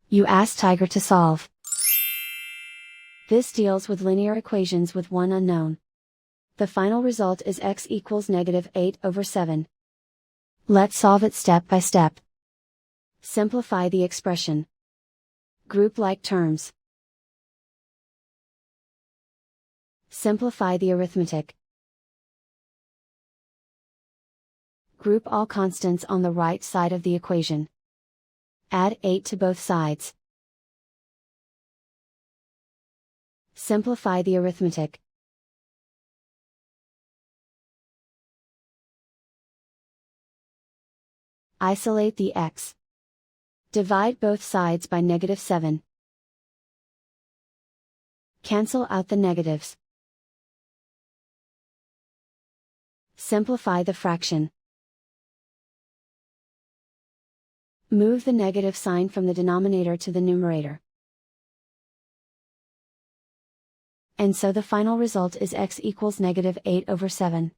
You ask Tiger to solve. This deals with linear equations with one unknown. The final result is x equals -8/7. Let's solve it step by step. Simplify the expression. Group like terms. Simplify the arithmetic. Group all constants on the right side of the equation. Add 8 to both sides. Simplify the arithmetic. Isolate the x. Divide both sides by -7. Cancel out the negatives. Simplify the fraction. Move the negative sign from the denominator to the numerator. And so the final result is x equals -8/7.